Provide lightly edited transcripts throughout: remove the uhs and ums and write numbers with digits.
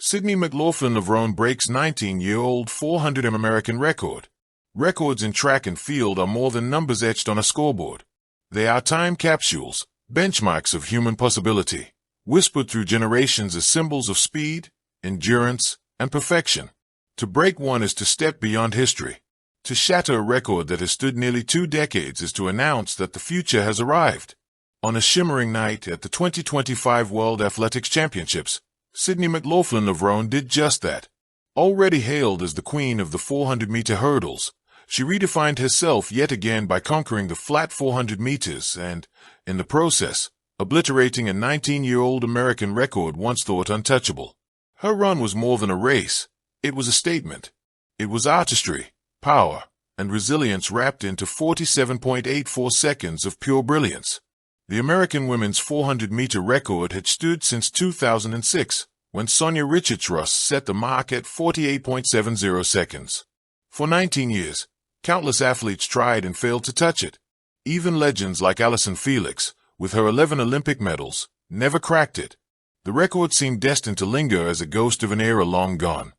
Sydney McLaughlin Levrone breaks 19-year-old 400m American record. Records in track and field are more than numbers etched on a scoreboard. They are time capsules, benchmarks of human possibility, whispered through generations as symbols of speed, endurance, and perfection. To break one is to step beyond history. To shatter a record that has stood nearly 2 decades is to announce that the future has arrived. On a shimmering night at the 2025 World Athletics Championships, Sydney McLaughlin Levrone did just that. Already hailed as the queen of the 400-meter hurdles, she redefined herself yet again by conquering the flat 400 meters and, in the process, obliterating a 19-year-old American record once thought untouchable. Her run was more than a race. It was a statement. It was artistry, power, and resilience wrapped into 47.84 seconds of pure brilliance. The American women's 400-meter record had stood since 2006, when Sonia Richards-Ross set the mark at 48.70 seconds. For 19 years, countless athletes tried and failed to touch it. Even legends like Allyson Felix, with her 11 Olympic medals, never cracked it. The record seemed destined to linger as a ghost of an era long gone.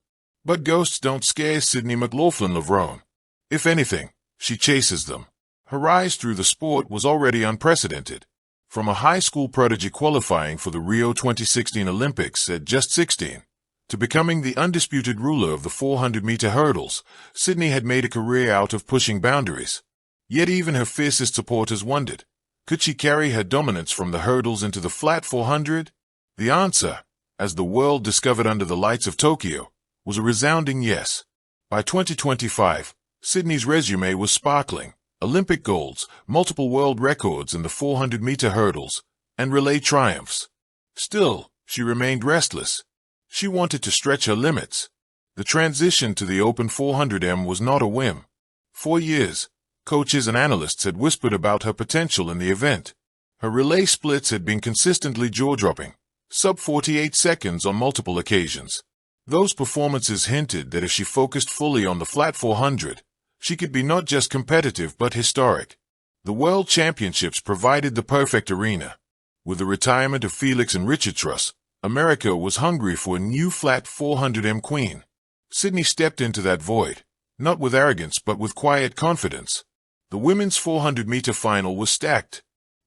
But ghosts don't scare Sydney McLaughlin Levrone. If anything, she chases them. Her rise through the sport was already unprecedented. From a high school prodigy qualifying for the Rio 2016 Olympics at just 16, to becoming the undisputed ruler of the 400-meter hurdles, Sydney had made a career out of pushing boundaries. Yet even her fiercest supporters wondered, could she carry her dominance from the hurdles into the flat 400? The answer, as the world discovered under the lights of Tokyo, was a resounding yes. By 2025, Sydney's resume was sparkling. Olympic golds, multiple world records in the 400-meter hurdles, and relay triumphs. Still, she remained restless. She wanted to stretch her limits. The transition to the open 400m was not a whim. For years, coaches and analysts had whispered about her potential in the event. Her relay splits had been consistently jaw-dropping, sub 48 seconds on multiple occasions. Those performances hinted that if she focused fully on the flat 400, she could be not just competitive but historic. The World Championships provided the perfect arena. With the retirement of Felix and Richards-Ross, America was hungry for a new flat 400m queen. Sydney stepped into that void, not with arrogance but with quiet confidence. The women's 400-meter final was stacked.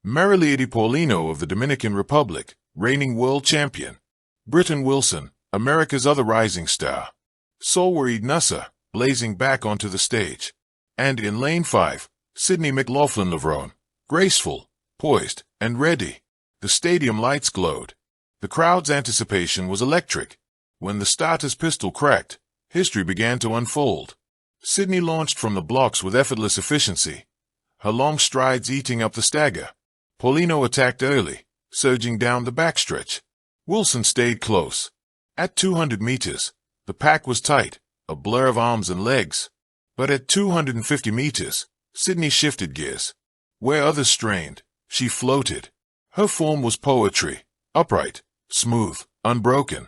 Marilady Paulino of the Dominican Republic, reigning world champion. Britton Wilson, America's other rising star. Solwarid Nussa, blazing back onto the stage. And in lane 5, Sydney McLaughlin Levrone, graceful, poised, and ready. The stadium lights glowed. The crowd's anticipation was electric. When the starter's pistol cracked, history began to unfold. Sydney launched from the blocks with effortless efficiency, her long strides eating up the stagger. Paulino attacked early, surging down the backstretch. Wilson stayed close. At 200 meters, the pack was tight, a blur of arms and legs. But at 250 meters, Sydney shifted gears. Where others strained, she floated. Her form was poetry, upright, smooth, unbroken.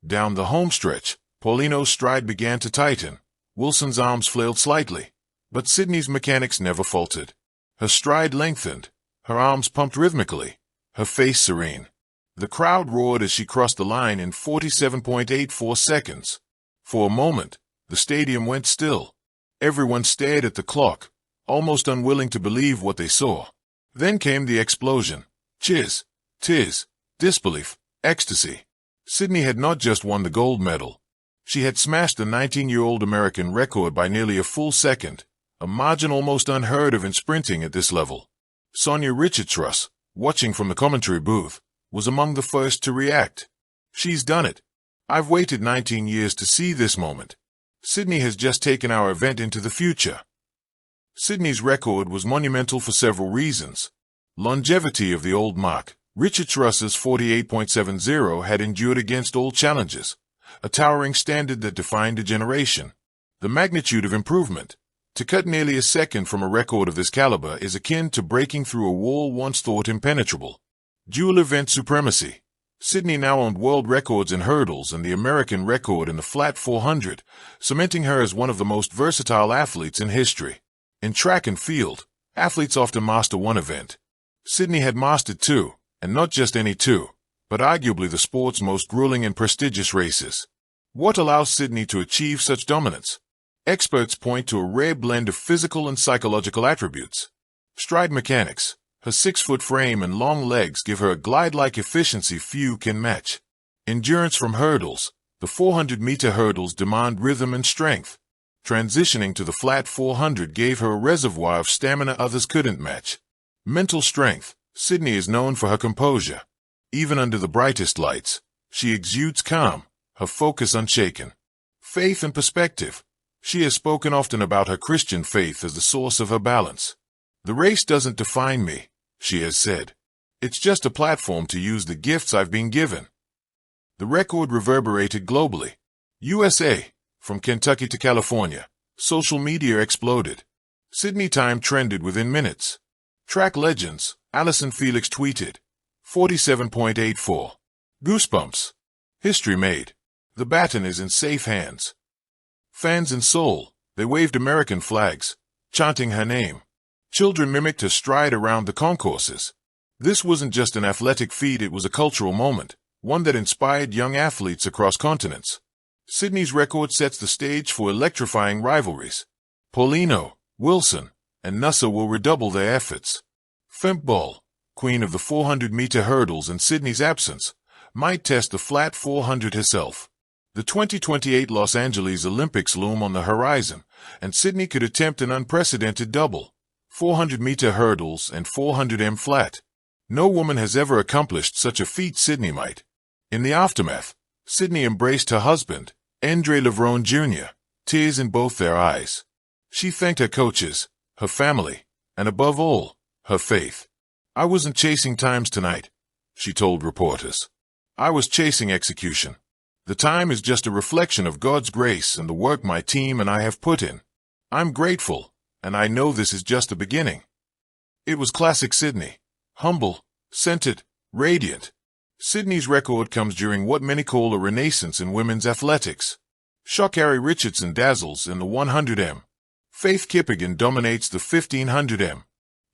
Down the home stretch, Paulino's stride began to tighten. Wilson's arms flailed slightly, but Sydney's mechanics never faltered. Her stride lengthened, her arms pumped rhythmically, her face serene. The crowd roared as she crossed the line in 47.84 seconds. For a moment, the stadium went still. Everyone stared at the clock, almost unwilling to believe what they saw. Then came the explosion. Cheers, tears, disbelief, ecstasy. Sydney had not just won the gold medal. She had smashed the 19-year-old American record by nearly a full second, a margin almost unheard of in sprinting at this level. Sonia Richards-Ross, watching from the commentary booth, was among the first to react. She's done it. I've waited 19 years to see this moment. Sydney has just taken our event into the future. Sydney's record was monumental for several reasons. Longevity of the old mark. Richards-Ross's 48.70 had endured against all challenges, a towering standard that defined a generation. The magnitude of improvement. To cut nearly a second from a record of this caliber is akin to breaking through a wall once thought impenetrable. Dual event supremacy. Sydney now owned world records in hurdles and the American record in the flat 400, cementing her as one of the most versatile athletes in history. In track and field, athletes often master one event. Sydney had mastered two, and not just any two, but arguably the sport's most grueling and prestigious races. What allows Sydney to achieve such dominance? Experts point to a rare blend of physical and psychological attributes. Stride mechanics. Her 6-foot frame and long legs give her a glide-like efficiency few can match. Endurance from hurdles. The 400-meter hurdles demand rhythm and strength. Transitioning to the flat 400 gave her a reservoir of stamina others couldn't match. Mental strength. Sydney is known for her composure. Even under the brightest lights, she exudes calm, her focus unshaken. Faith and perspective. She has spoken often about her Christian faith as the source of her balance. The race doesn't define me, she has said. It's just a platform to use the gifts I've been given. The record reverberated globally. USA. From Kentucky to California, social media exploded. Sydney time trended within minutes. Track legends. Allyson Felix tweeted, 47.84. Goosebumps. History made. The baton is in safe hands. Fans in Seoul. They waved American flags, chanting her name. Children mimicked her stride around the concourses. This wasn't just an athletic feat, it was a cultural moment, one that inspired young athletes across continents. Sydney's record sets the stage for electrifying rivalries. Paulino, Wilson, and Nussa will redouble their efforts. Fempball, queen of the 400-meter hurdles in Sydney's absence, might test the flat 400 herself. The 2028 Los Angeles Olympics loom on the horizon, and Sydney could attempt an unprecedented double, 400-meter hurdles and 400m flat. No woman has ever accomplished such a feat Sydney might. In the aftermath, Sydney embraced her husband, McLaughlin Levrone Jr., tears in both their eyes. She thanked her coaches, her family, and above all, her faith. I wasn't chasing times tonight, she told reporters. I was chasing execution. The time is just a reflection of God's grace and the work my team and I have put in. I'm grateful, and I know this is just the beginning. It was classic Sydney. Humble, centered, radiant. Sydney's record comes during what many call a renaissance in women's athletics. Sha'Carri Richardson dazzles in the 100m. Faith Kippigan dominates the 1500m.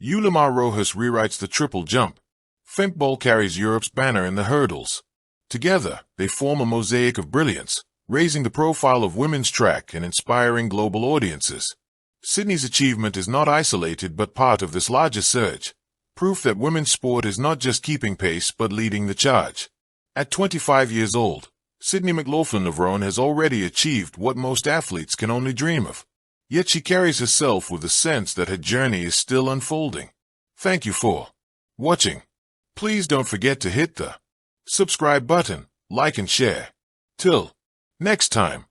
Yulimar Rojas rewrites the triple jump. Fempball carries Europe's banner in the hurdles. Together, they form a mosaic of brilliance, raising the profile of women's track and inspiring global audiences. Sydney's achievement is not isolated but part of this larger surge. Proof that women's sport is not just keeping pace but leading the charge. At 25 years old, Sydney McLaughlin Levrone has already achieved what most athletes can only dream of. Yet she carries herself with a sense that her journey is still unfolding. Thank you for watching. Please don't forget to hit the subscribe button, like and share. Till next time.